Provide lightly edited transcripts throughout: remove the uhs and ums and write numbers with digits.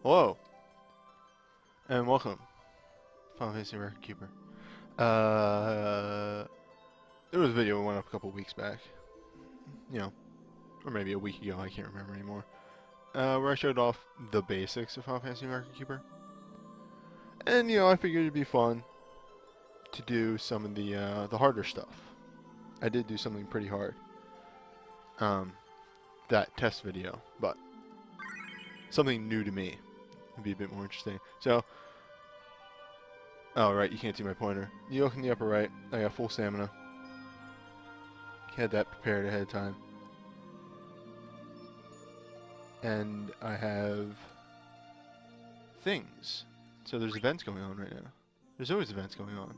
Hello, and welcome, Final Fantasy Record Keeper. There was a video that went up a couple weeks back, or maybe a week ago, I can't remember anymore, where I showed off the basics of Final Fantasy Record Keeper. And, I figured it'd be fun to do some of the harder stuff. I did do something pretty hard, that test video, but something new to me would be a bit more interesting. So, oh, right, you can't see my pointer. You look in the upper right, I got full stamina. Had that prepared ahead of time. And I have things. So there's events going on right now. There's always events going on.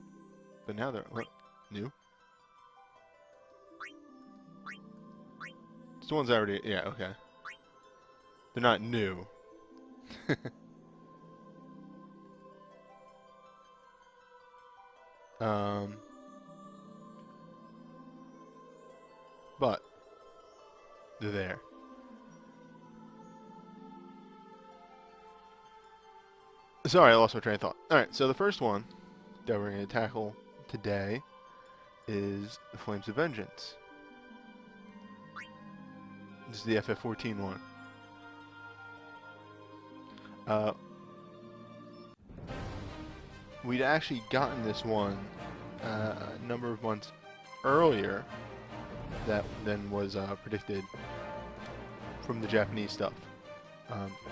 But now they're, what, new? It's the ones I already, yeah, okay. They're not new. But they're there. Sorry, I lost my train of thought. Alright, so the first one that we're going to tackle today is the Flames of Vengeance. This is the FF14 one. We'd actually gotten this one a number of months earlier than was predicted from the Japanese stuff.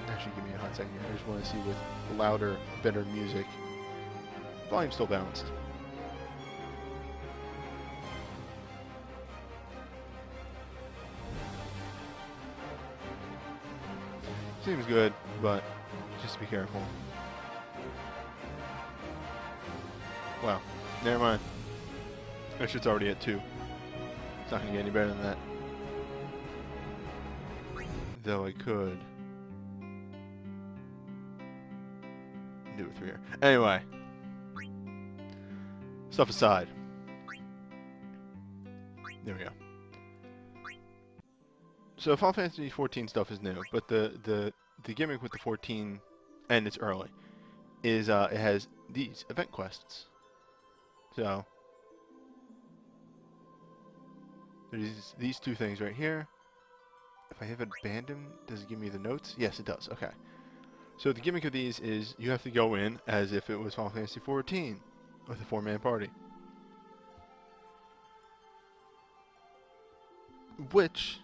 Actually, give me a hot second here. I just want to see with louder, better music. Volume's still balanced. Seems good, but just be careful. Wow, never mind. That shit's already at 2. It's not gonna get any better than that. Though I could do it through here. Anyway, stuff aside. There we go. So Final Fantasy 14 stuff is new, but the gimmick with the 14, and it's early, is it has these event quests. So there's these two things right here. If I have abandoned, does it give me the notes? Yes, it does. Okay. So the gimmick of these is you have to go in as if it was Final Fantasy 14 with a 4-man party. Which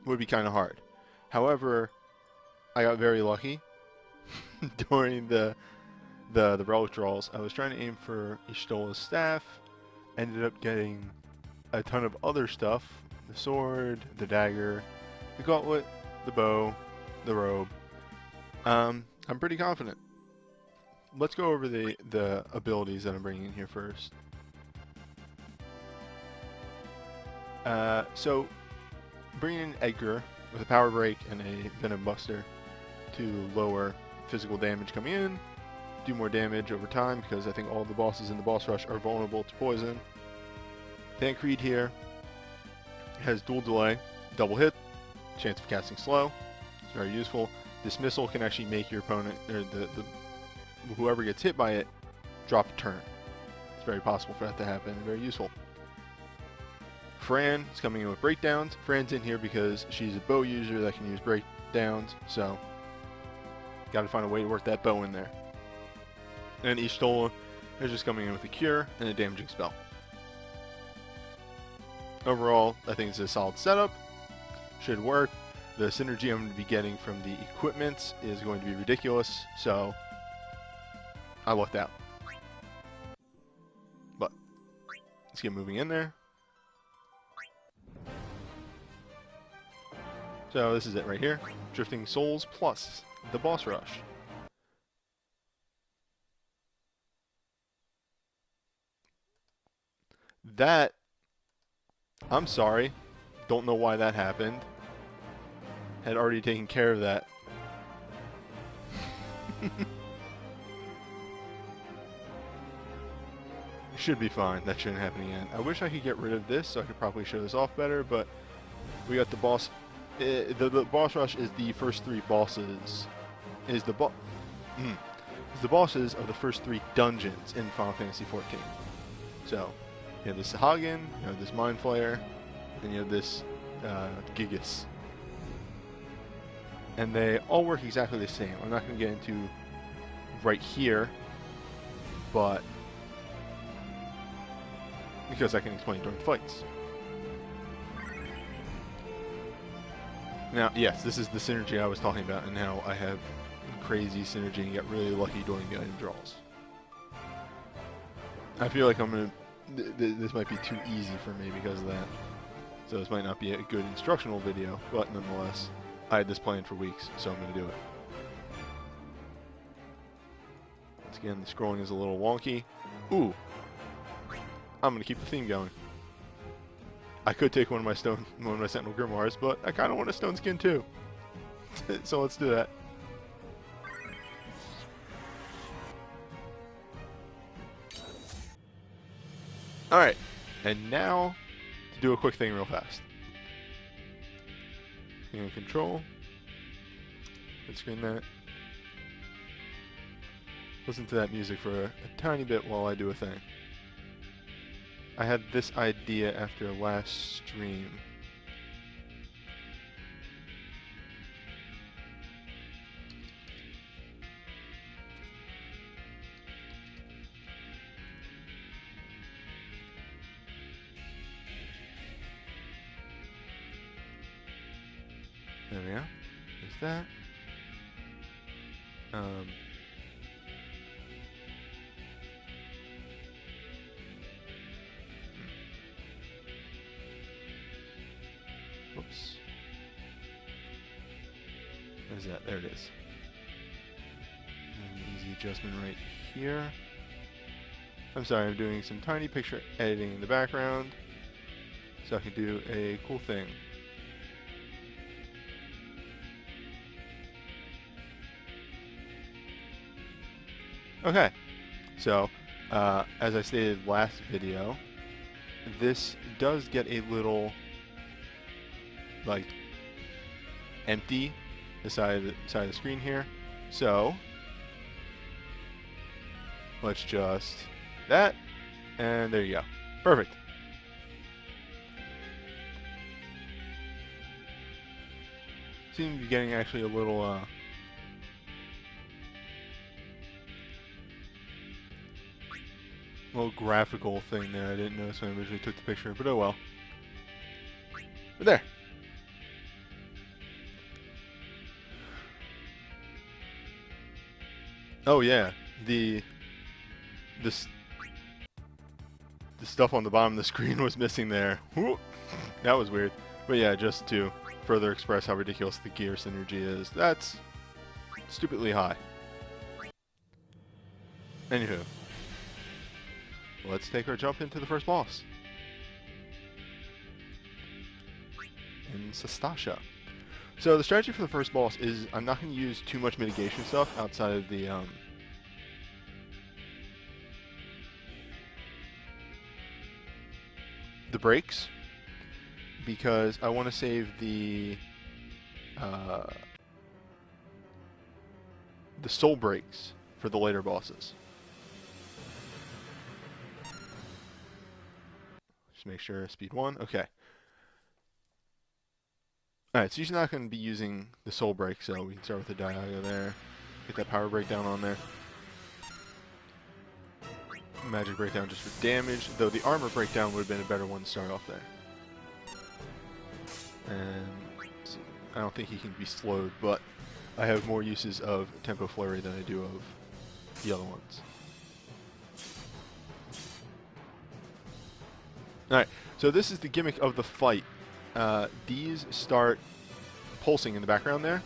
would be kind of hard. However, I got very lucky during the relic draws. I was trying to aim for Ishtola's staff, ended up getting a ton of other stuff: the sword, the dagger, the gauntlet, the bow, the robe. I'm pretty confident. Let's go over the abilities that I'm bringing in here first. So bringing in Edgar with a power break and a venom buster to lower physical damage coming in, do more damage over time because I think all the bosses in the boss rush are vulnerable to poison. Tancred here has dual delay, double hit, chance of casting slow. It's very useful. Dismissal can actually make your opponent, or whoever gets hit by it, drop a turn. It's very possible for that to happen, and very useful. Fran is coming in with breakdowns. Fran's in here because she's a bow user that can use breakdowns, so gotta find a way to work that bow in there. And Ishtola is just coming in with a cure and a damaging spell. Overall, I think it's a solid setup. Should work. The synergy I'm going to be getting from the equipments is going to be ridiculous, so I lucked out. But let's get moving in there. So this is it right here. Drifting Souls plus the boss rush. That, I'm sorry, don't know why that happened. Had already taken care of that. Should be fine. That shouldn't happen again. I wish I could get rid of this so I could probably show this off better, but we got the boss. The boss rush is the first 3 bosses is the bosses of the first 3 dungeons in Final Fantasy XIV. So, you have this Sahagin, you have this Mind Flayer, and you have this Gigas. And they all work exactly the same. I'm not going to get into right here, but because I can explain during fights. Now, yes, this is the synergy I was talking about, and how I have crazy synergy and get really lucky during the item draws. I feel like I'm gonna. This might be too easy for me because of that. So this might not be a good instructional video, but nonetheless, I had this planned for weeks, so I'm gonna do it. Once again, the scrolling is a little wonky. Ooh, I'm gonna keep the theme going. I could take one of my Sentinel Grimoires, but I kind of want a stone skin too. So let's do that. Alright, and now to do a quick thing real fast. Hang on control. Let's screen that. Listen to that music for a tiny bit while I do a thing. I had this idea after last stream. There we go. There's that. Whoops. Where's that? There it is. An easy adjustment right here. I'm sorry, I'm doing some tiny picture editing in the background so I can do a cool thing. Okay, so as I stated last video, this does get a little like empty the side of the screen here. So let's just that, and there you go. Perfect. Seem to be getting actually a little graphical thing there. I didn't notice when I originally took the picture, but oh well. But there. Oh yeah, the stuff on the bottom of the screen was missing there. Whoop. That was weird. But yeah, just to further express how ridiculous the gear synergy is, that's stupidly high. Anywho, let's take our jump into the first boss. In Sastasha. So the strategy for the first boss is I'm not going to use too much mitigation stuff outside of the breaks, because I want to save the soul breaks for the later bosses. Just make sure speed 1. Okay. Alright, so he's not going to be using the soul break, so we can start with the Diago there. Get that power breakdown on there. Magic breakdown just for damage, though the armor breakdown would have been a better one to start off there. And I don't think he can be slowed, but I have more uses of Tempo Flurry than I do of the other ones. Alright, so this is the gimmick of the fight. These start pulsing in the background there,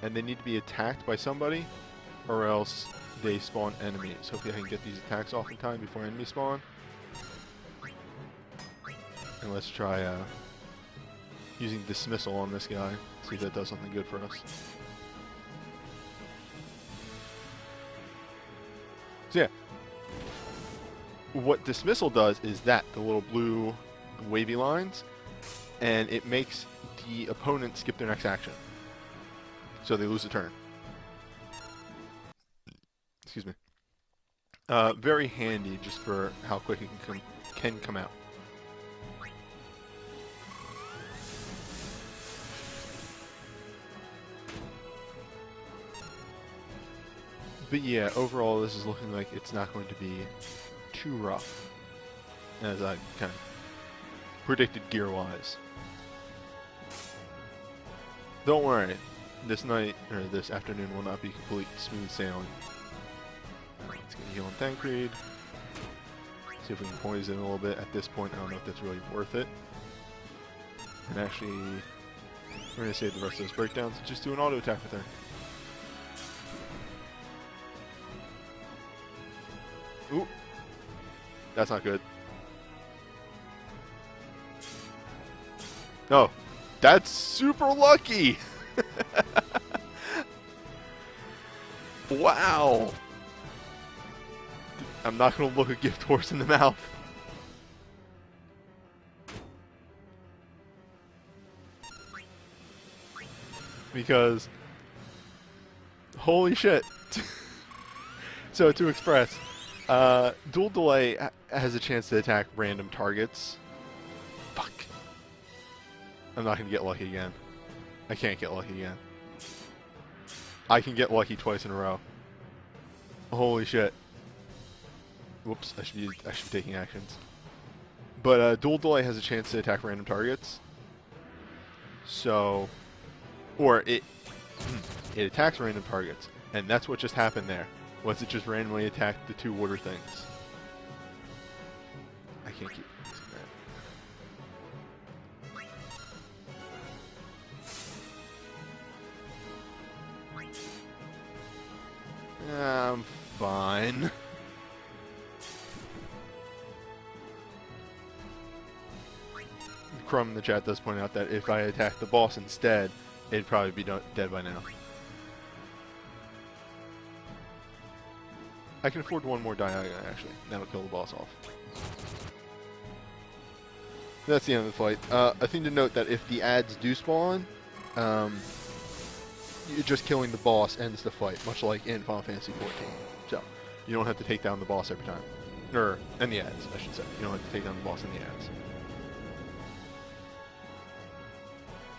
and they need to be attacked by somebody, or else they spawn enemies. Hopefully I can get these attacks off in time before enemies spawn. And let's try using Dismissal on this guy, see if that does something good for us. So yeah, what Dismissal does is that, the little blue wavy lines, and it makes the opponent skip their next action, so they lose a turn. Excuse me. Very handy just for how quick it can come out. But yeah, overall this is looking like it's not going to be too rough, as I kind of predicted gear-wise. Don't worry, this night, or this afternoon will not be complete smooth sailing. Let's get a heal on Thancred. See if we can poison a little bit. At this point, I don't know if that's really worth it. And actually, we're going to save the rest of those breakdowns and just do an auto attack with her. Ooh. That's not good. No. That's super lucky! Wow! I'm not going to look a gift horse in the mouth. Because, holy shit. So to express, dual delay has a chance to attack random targets. Fuck. I'm not going to get lucky again. I can't get lucky again. I can get lucky twice in a row. Holy shit. Whoops, I should be taking actions. But dual delay has a chance to attack random targets. So, or it attacks random targets, and that's what just happened there. Was it just randomly attacked the two water things? I can't keep using that. I'm fine. Crumb in the chat does point out that if I attack the boss instead, it'd probably be dead by now. I can afford one more Diagon, actually. That'll kill the boss off. That's the end of the fight. A thing to note that if the ads do spawn, just killing the boss ends the fight, much like in Final Fantasy XIV. So, you don't have to take down the boss every time. And the ads, I should say. You don't have to take down the boss in the ads.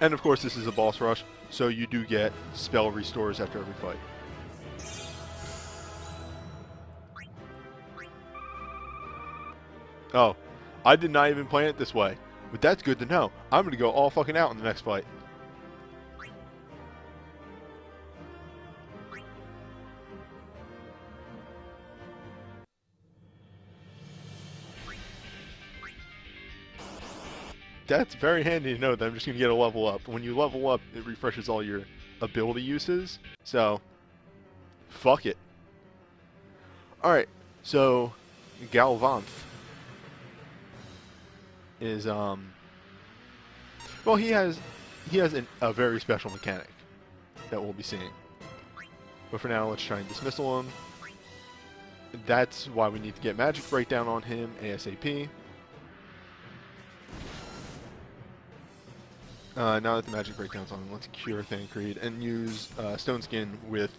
And of course, this is a boss rush, so you do get spell restores after every fight. Oh, I did not even plan it this way, but that's good to know. I'm going to go all fucking out in the next fight. That's very handy to know that I'm just going to get a level up. When you level up, it refreshes all your ability uses, so fuck it. Alright, so Galvanth is, well, he has a very special mechanic that we'll be seeing. But for now, let's try and dismissal him. That's why we need to get Magic Breakdown on him ASAP. Now that the Magic Breakdown's on him, let's cure Thancred and use Stone Skin with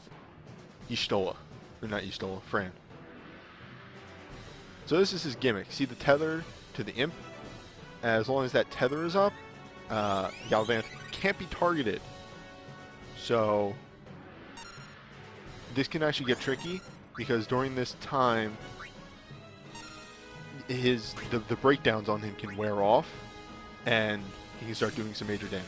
Y'shtola. Or not Y'shtola, Fran. So this is his gimmick. See the tether to the imp? As long as that tether is up, Galvanth can't be targeted. So this can actually get tricky, because during this time, the breakdowns on him can wear off, and he can start doing some major damage.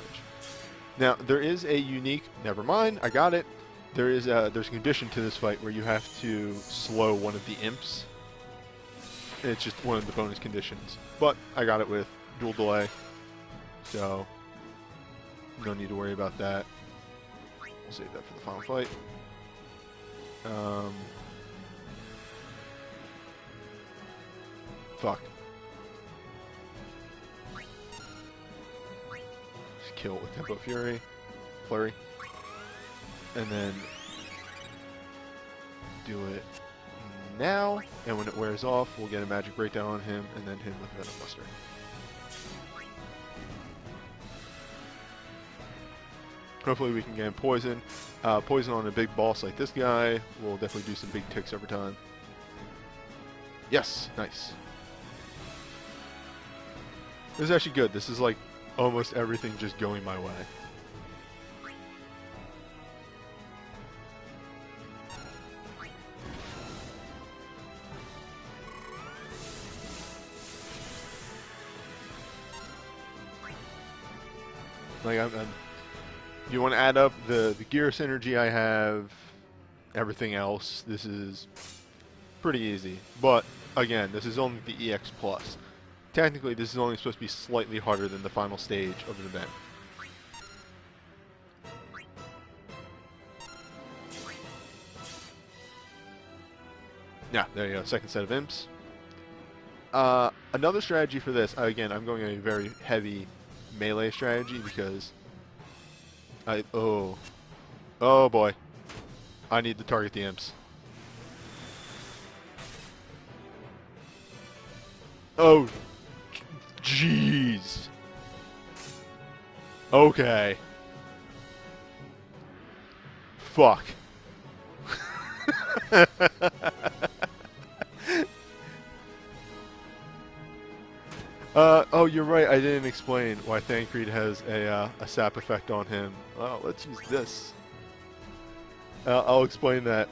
Now, there is a unique... Never mind, I got it. There's a condition to this fight where you have to slow one of the imps. It's just one of the bonus conditions. But I got it with dual delay, so no need to worry about that. We'll save that for the final fight. Fuck. Kill it with Tempo Flurry, and then do it now, and when it wears off, we'll get a Magic Breakdown on him, and then hit him with Venom Buster. Hopefully we can get him poisoned. Poison on a big boss like this guy will definitely do some big ticks over time. Yes, nice. This is actually good. This is like almost everything just going my way. Like you want to add up the gear synergy I have, everything else. This is pretty easy. But again, this is only the EX plus. Technically, this is only supposed to be slightly harder than the final stage of the event. Yeah, there you go. Second set of imps. Another strategy for this, again, I'm going a very heavy melee strategy because oh boy, I need to target the imps. Oh, jeez. Okay. Fuck. Oh, you're right. I didn't explain why Thancred has a sap effect on him. Oh, let's use this. I'll explain that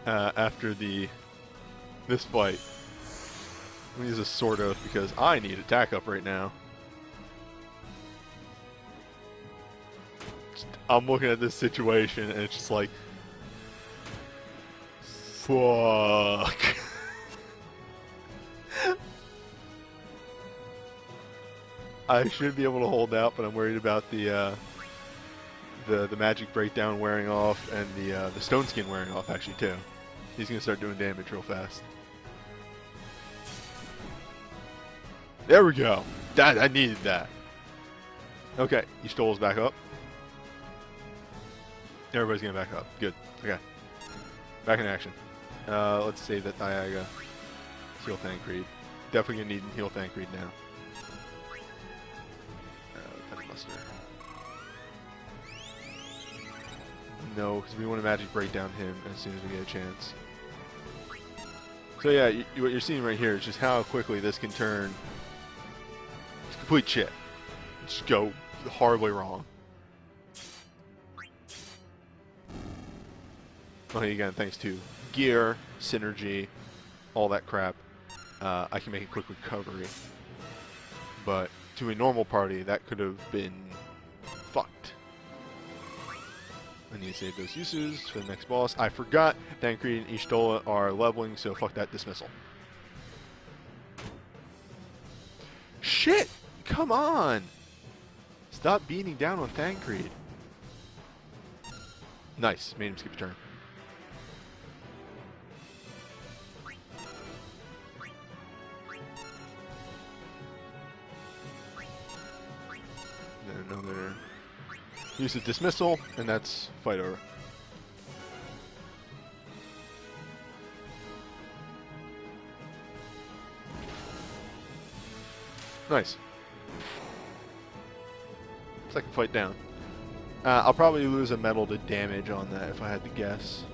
after this fight. Let me use a Sword Oath because I need attack up right now. I'm looking at this situation and it's just like, fuck. I should be able to hold out, but I'm worried about the magic breakdown wearing off and the stone skin wearing off actually too. He's gonna start doing damage real fast. There we go. I needed that. Okay, Y'shtola's back up. Everybody's gonna back up. Good. Okay. Back in action. Let's save that Diaga. Heal Thancred. Definitely gonna need heal Thancred now. No, because we want to magic break down him as soon as we get a chance. So yeah, what you're seeing right here is just how quickly this can turn. It's complete shit. Just go horribly wrong. Okay, again, thanks to gear, synergy, all that crap, I can make a quick recovery. But to a normal party, that could have been fucked. I need to save those uses for the next boss. I forgot Thancred and Y'shtola are leveling, so fuck that dismissal. Shit! Come on! Stop beating down on Thancred. Nice. Made him skip a turn. Then another use of dismissal, and that's fight over. Nice. Second fight down. I'll probably lose a medal to damage on that if I had to guess.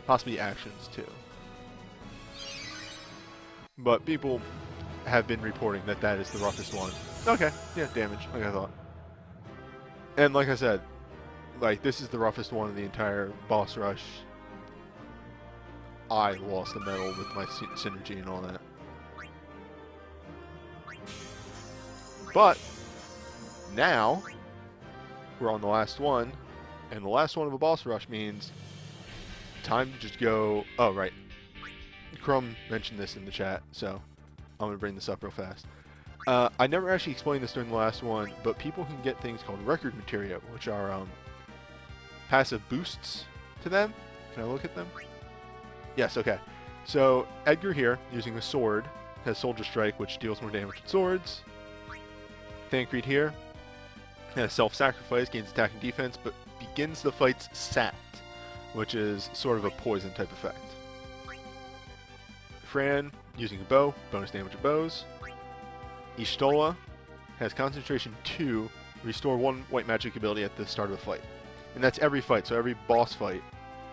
Possibly actions too. But people have been reporting that that is the roughest one. Okay, yeah, damage, like I thought. And like I said, like, this is the roughest one of the entire boss rush. I lost a medal with my synergy and all that. But now we're on the last one, and the last one of a boss rush means time to just go. Oh, right. Crumb mentioned this in the chat, so I'm gonna bring this up real fast. I never actually explained this during the last one, but people can get things called record materia, which are passive boosts to them. Can I look at them? Yes, okay. So Edgar here, using a sword, has Soldier Strike, which deals more damage with swords. Thancred here has Self-Sacrifice, gains attack and defense, but begins the fights sapped, which is sort of a poison type effect. Fran, using a bow, bonus damage of bows. Y'shtola has Concentration 2, restore 1 white magic ability at the start of a fight. and that's every fight. So every boss fight,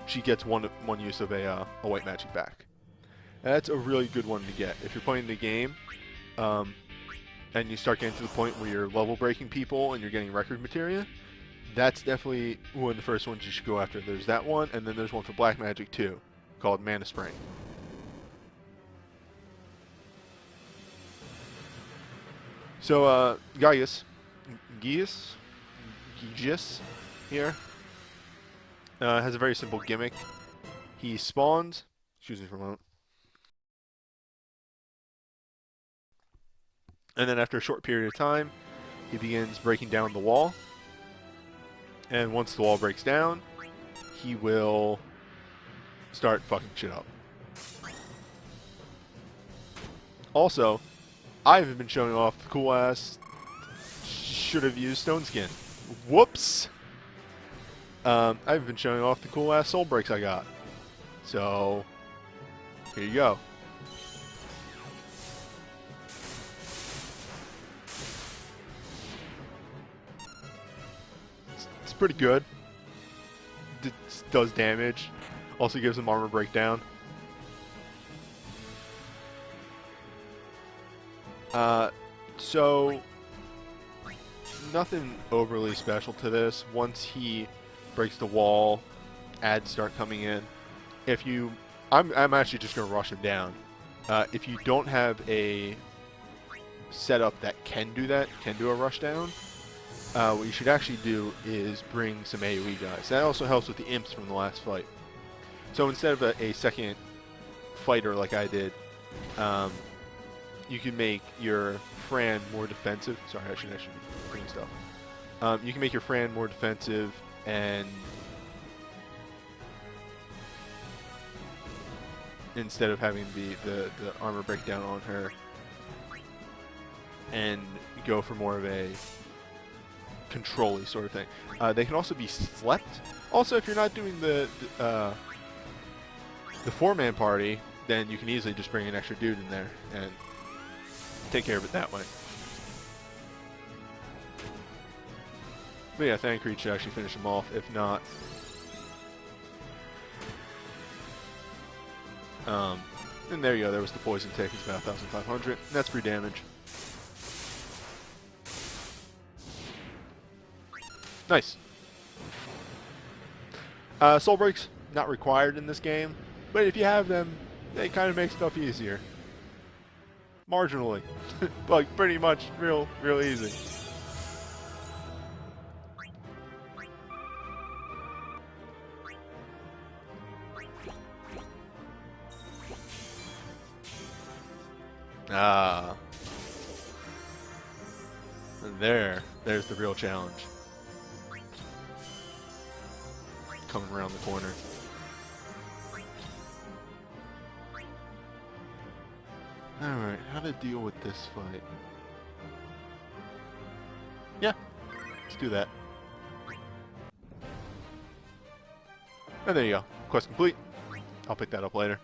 she gets one use of a white magic back. And that's a really good one to get if you're playing the game, and you start getting to the point where you're level breaking people and you're getting record materia. That's definitely one of the first ones you should go after. There's that one, and then there's one for black magic too, called Mana Spring. So Gaius here has a very simple gimmick. He spawns. Excuse me for a moment. And then after a short period of time, he begins breaking down the wall. And once the wall breaks down, he will start fucking shit up. Also, I haven't been showing off the cool ass should have used stone skin. Whoops! I haven't been showing off the cool ass soul breaks I got. So, here you go. It's pretty good. It does damage. Also gives him armor breakdown. So nothing overly special to this. Once he breaks the wall, ads start coming in. If you, I'm actually just gonna rush him down. If you don't have a setup that can do that, can do a rush down, what you should actually do is bring some AoE guys. That also helps with the imps from the last fight. So instead of a second fighter like I did, you can make your Fran more defensive. Sorry, I should actually bring stuff. You can make your Fran more defensive and instead of having the armor breakdown on her, and go for more of a control-y sort of thing. They can also be slept. Also, if you're not doing the 4-man party, then you can easily just bring an extra dude in there and take care of it that way. But yeah, Thancred should actually finish him off. If not, and there you go. There was the poison take. It's about 1,500. And that's free damage. Nice. Soul breaks not required in this game, but if you have them, they kind of make stuff easier. Marginally, like pretty much real easy. Ah, there's the real challenge. Coming around the corner. Alright, how to deal with this fight? Yeah, let's do that. And there you go. Quest complete. I'll pick that up later.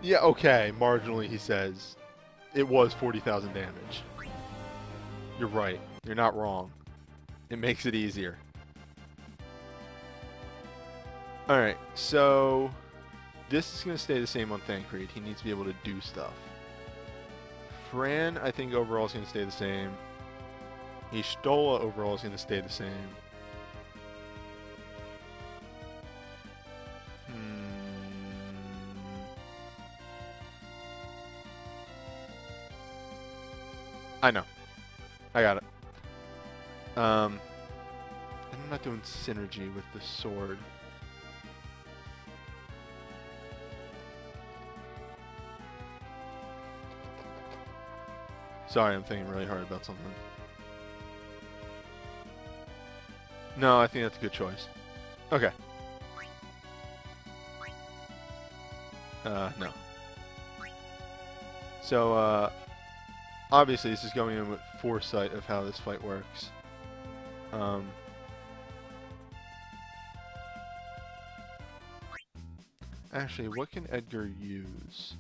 Yeah, okay, marginally he says. It was 40,000 damage. You're right. You're not wrong. It makes it easier. Alright, so this is going to stay the same on Thancred. He needs to be able to do stuff. Fran, I think overall is going to stay the same. Y'shtola overall is going to stay the same. I know. I got it. I'm not doing synergy with the sword. Sorry, I'm thinking really hard about something. No, I think that's a good choice. Okay. No. So, obviously this is going in with foresight of how this fight works. Actually, what can Edgar use?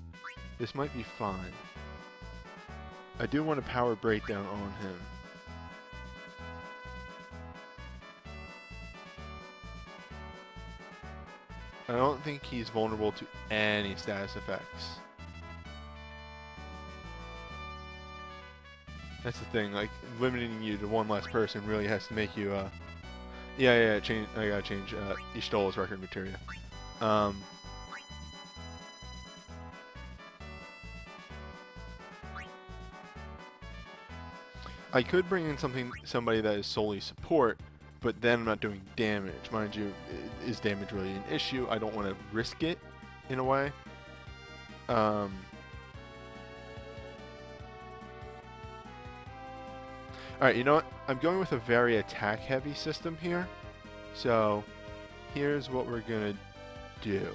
This might be fine. I do want a power breakdown on him. I don't think he's vulnerable to any status effects. That's the thing, like, limiting you to one less person really has to make you, yeah, change, I gotta change, Ishtola's record materia. I could bring in somebody that is solely support, but then I'm not doing damage. Mind you, is damage really an issue? I don't want to risk it, in a way. Alright, you know what? I'm going with a very attack-heavy system here. So, here's what we're gonna do.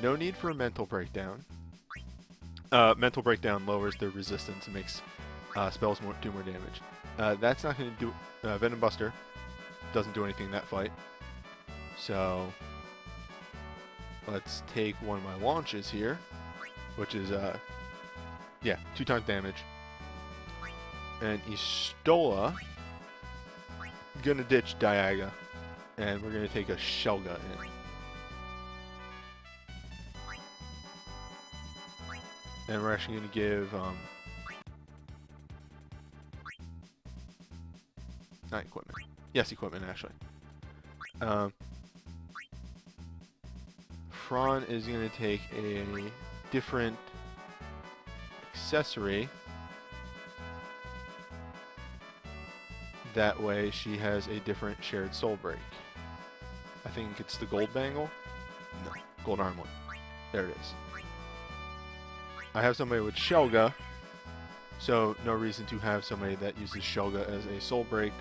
No need for a mental breakdown. Mental breakdown lowers their resistance and makes spells do more damage. That's not going to do... Venom Buster doesn't do anything in that fight. So, let's take one of my launches here, which is, yeah, 2 times damage. And Ishtola, gonna ditch Diaga, and we're gonna take a Shelga in. And we're actually gonna give, not equipment. Yes, equipment, actually. Fran is going to take a different accessory. That way she has a different shared soul break. I think it's the gold bangle? No, gold armlet. There it is. I have somebody with Shelga, so no reason to have somebody that uses Shelga as a soul break.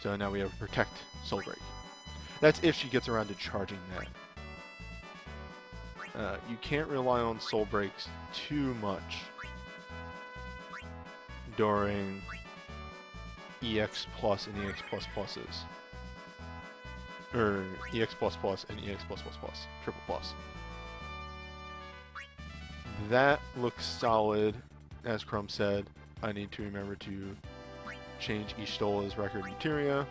So now we have a protect soul break. That's if she gets around to charging that. You can't rely on soul breaks too much during EX plus and EX plus pluses. Or EX plus plus and EX plus plus plus. Triple plus. That looks solid. As Crumb said, I need to remember to change Ishtola's record materia,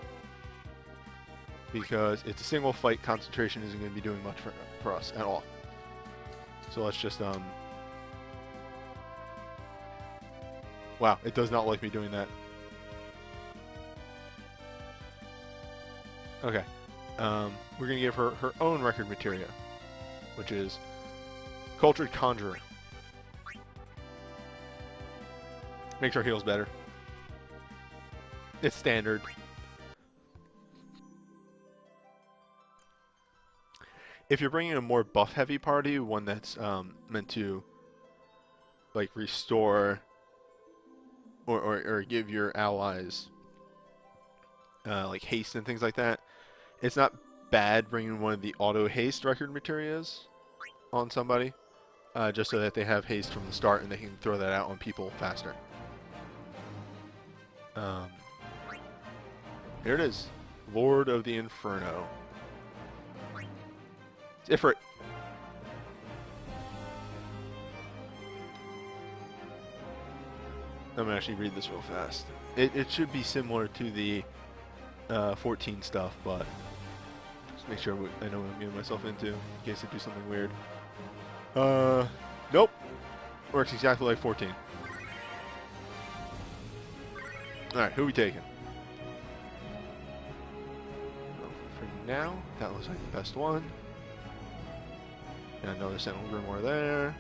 because it's a single fight. Concentration isn't going to be doing much for us at all. So let's just wow, it does not like me doing that. Okay, we're going to give her her own record materia, which is Cultured Conjurer. Makes our heals better. It's standard. If you're bringing a more buff-heavy party, one that's meant to like restore or give your allies like haste and things like that, it's not bad bringing one of the auto haste record materias on somebody, just so that they have haste from the start and they can throw that out on people faster. Here it is, Lord of the Inferno. It's Ifrit. I'm gonna actually read this real fast. It should be similar to the 14 stuff, but just make sure I know what I'm getting myself into in case I do something weird. Nope. Works exactly like 14. Alright, who are we taking? For now, that looks like the best one. And another Sentinel Grimoire there.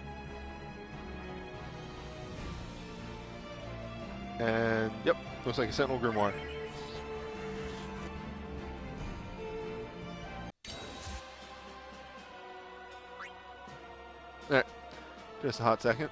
And, yep, looks like a Sentinel Grimoire. Alright, just a hot second.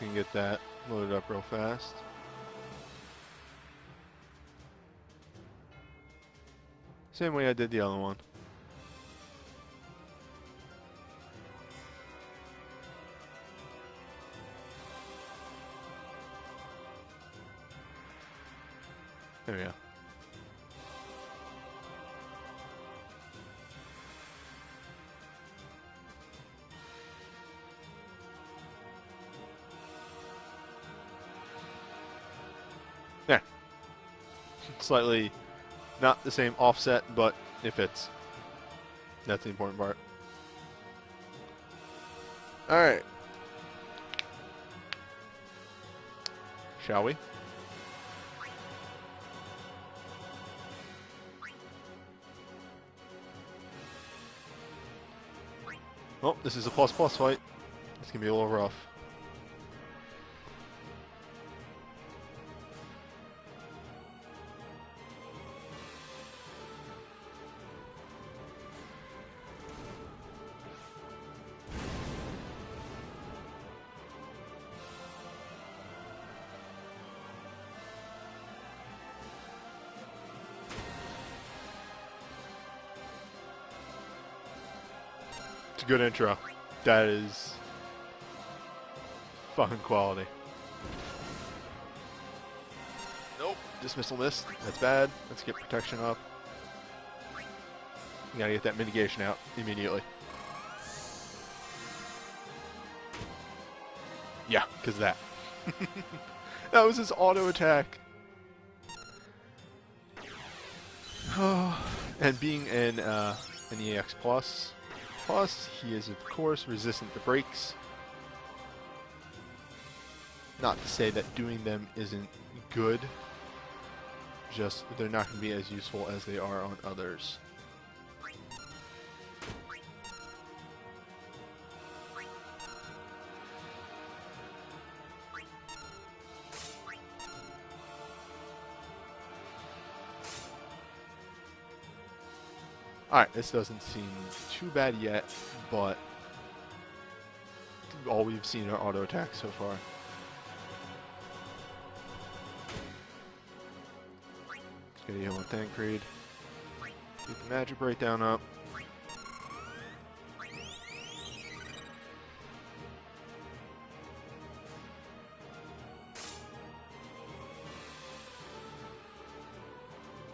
You can get that loaded up real fast. Same way I did the other one. There we go. There. Slightly not the same offset, but it fits. That's the important part. Alright. Shall we? Oh, this is a plus-plus fight. It's going to be a little rough. It's a good intro. That is fucking quality. Nope. Dismissal missed. That's bad. Let's get protection up. You gotta get that mitigation out immediately. Yeah, because of that. That was his auto attack. And being an EX plus, he is of course resistant to brakes. Not to say that doing them isn't good, just they're not going to be as useful as they are on others. Alright, this doesn't seem too bad yet, but all we've seen are auto attacks so far. Let's get a heal on Tancred. Keep the magic breakdown up.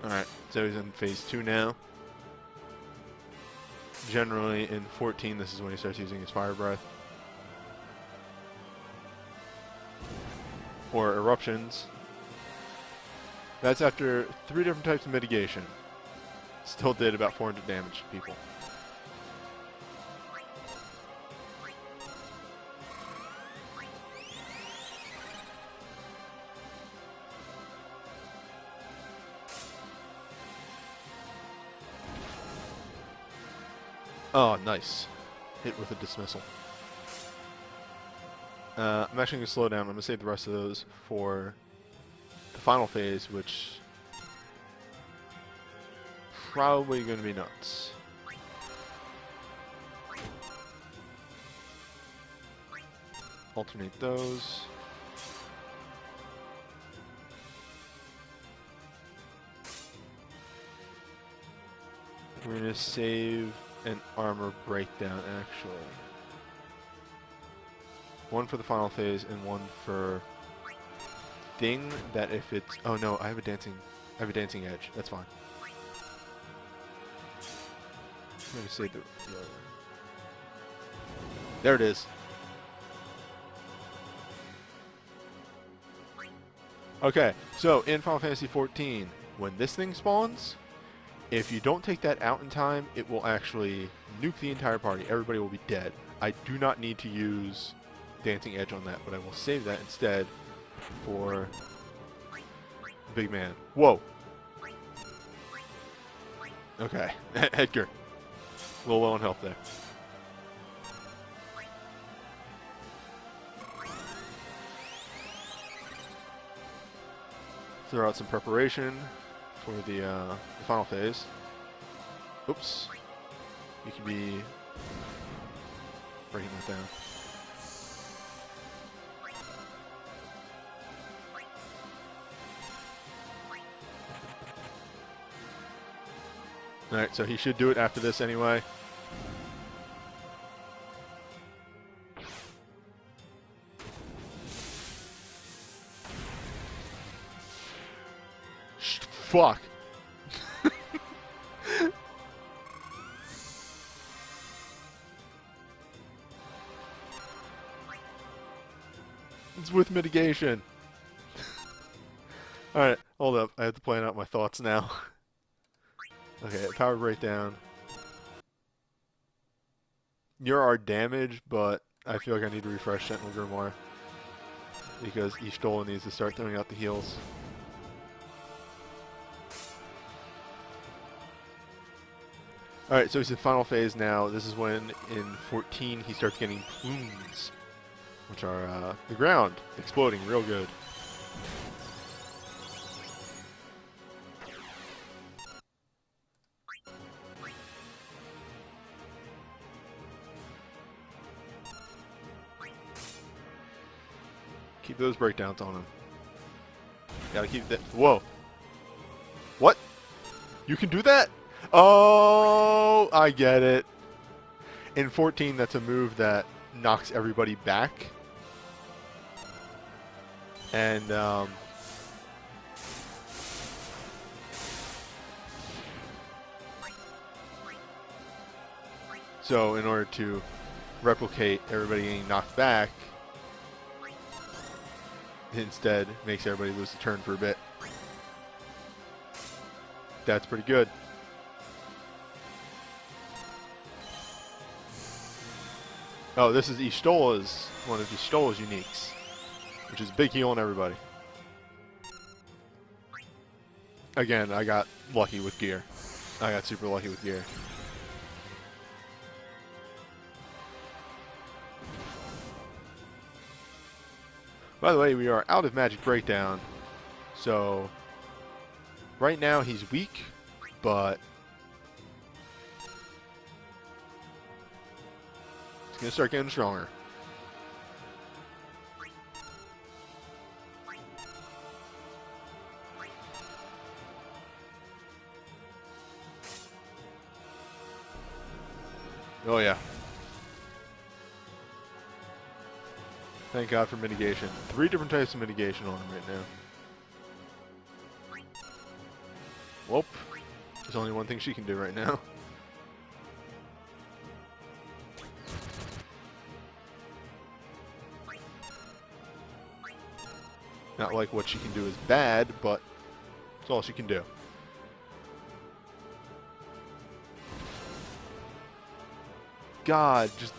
Alright, so he's in phase 2 now. Generally, in 14, this is when he starts using his Fire Breath. Or Eruptions. That's after 3 different types of mitigation. Still did about 400 damage to people. Oh, nice. Hit with a dismissal. I'm actually going to slow down. I'm going to save the rest of those for the final phase, which probably going to be nuts. Alternate those. We're going to save an armor breakdown, actually. One for the final phase and one for thing that if it's... Oh no, I have a dancing edge. That's fine. I'm going to save the other. There it is. Okay, so in Final Fantasy XIV, when this thing spawns, if you don't take that out in time, it will actually nuke the entire party. Everybody will be dead. I do not need to use Dancing Edge on that, but I will save that instead for the big man. Whoa! Okay, Edgar. A little low on health there. Throw out some preparation for the final phase. Oops. You could be breaking that down. Alright, so he should do it after this anyway. fuck. It's with mitigation. Alright, hold up. I have to plan out my thoughts now. Okay, power breakdown. You're our damage, but I feel like I need to refresh Sentinel Grimoire. Because Y'shtola needs to start throwing out the heals. Alright, so he's in final phase now. This is when, in 14, he starts getting plumes. Which are the ground exploding real good. Keep those breakdowns on him. Gotta keep that. Whoa. What? You can do that? Oh, I get it. In 14, that's a move that knocks everybody back. And, so in order to replicate everybody getting knocked back, it instead makes everybody lose the turn for a bit. That's pretty good. Oh, this is Y'shtola's, one of Y'shtola's uniques, which is big heal on everybody. Again, I got lucky with gear. I got super lucky with gear. By the way, we are out of Magic Breakdown, so right now he's weak, but he's going to start getting stronger. Oh yeah. Thank God for mitigation. 3 different types of mitigation on him right now. Welp. There's only one thing she can do right now. Not like what she can do is bad, but it's all she can do. God, just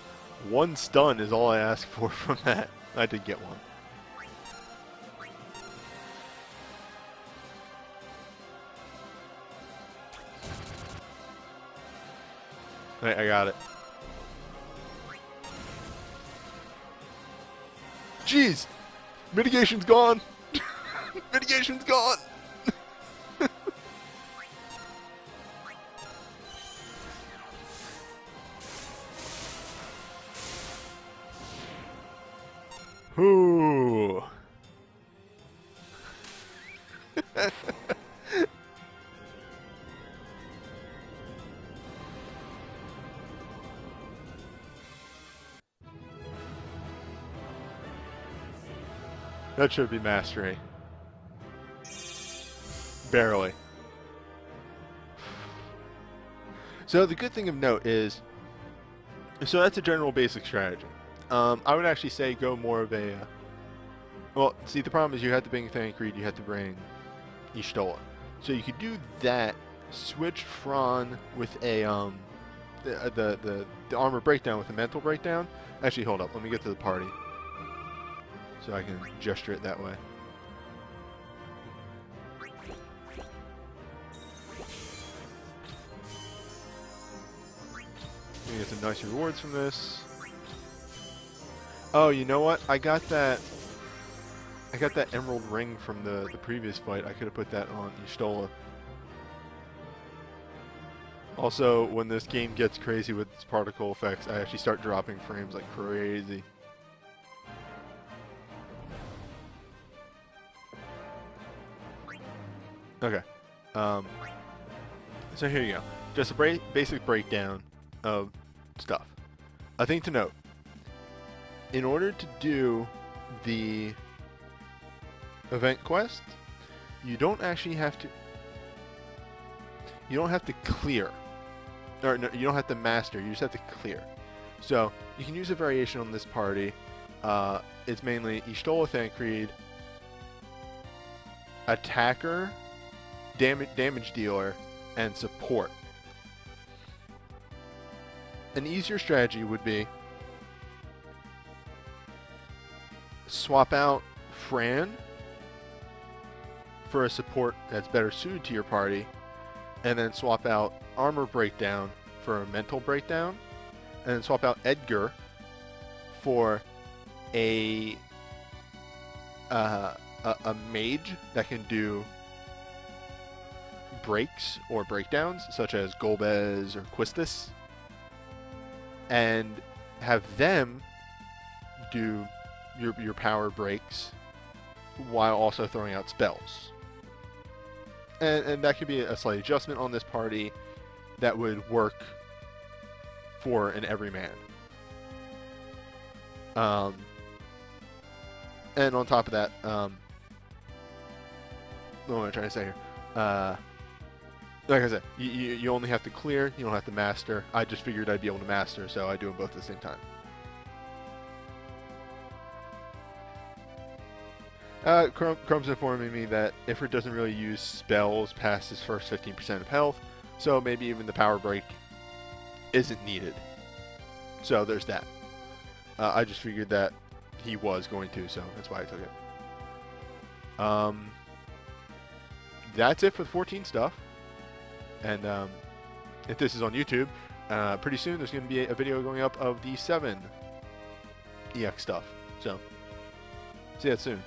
one stun is all I ask for from that. I did get one. Alright, I got it. Jeez! Mitigation's gone! Mitigation's gone! Ooh. That should be mastery. Barely. So the good thing of note is, so that's a general basic strategy. I would actually say go more of a, well, see, the problem is you have to bring Thancred, you have to bring Y'shtola. So you could do that, switch Fran with a, the armor breakdown with a mental breakdown. Actually, hold up, let me get to the party. So I can gesture it that way. You get some nice rewards from this. Oh, you know what? I got that emerald ring from the previous fight. I could have put that on Y'shtola. Also, when this game gets crazy with its particle effects, I actually start dropping frames like crazy. Okay. So here you go. Just a basic breakdown of stuff. A thing to note. In order to do the event quest, you don't actually have to... you don't have to clear. Or no, you don't have to master, you just have to clear. So you can use a variation on this party. It's mainly Y'shtola Thancred, attacker, damage dealer, and support. An easier strategy would be swap out Fran for a support that's better suited to your party, and then swap out Armor Breakdown for a Mental Breakdown, and then swap out Edgar for a mage that can do breaks or breakdowns, such as Golbez or Quistis, and have them do your power breaks while also throwing out spells. And that could be a slight adjustment on this party that would work for an everyman. And on top of that, what am I trying to say here? Like I said, you only have to clear, you don't have to master. I just figured I'd be able to master, so I do them both at the same time. Chrome's informing me that Ifrit doesn't really use spells past his first 15% of health, so maybe even the power break isn't needed. So there's that. I just figured that he was going to, so that's why I took it. That's it for the 14 stuff. And if this is on YouTube, pretty soon there's going to be a video going up of the 7 EX stuff. So, see that soon.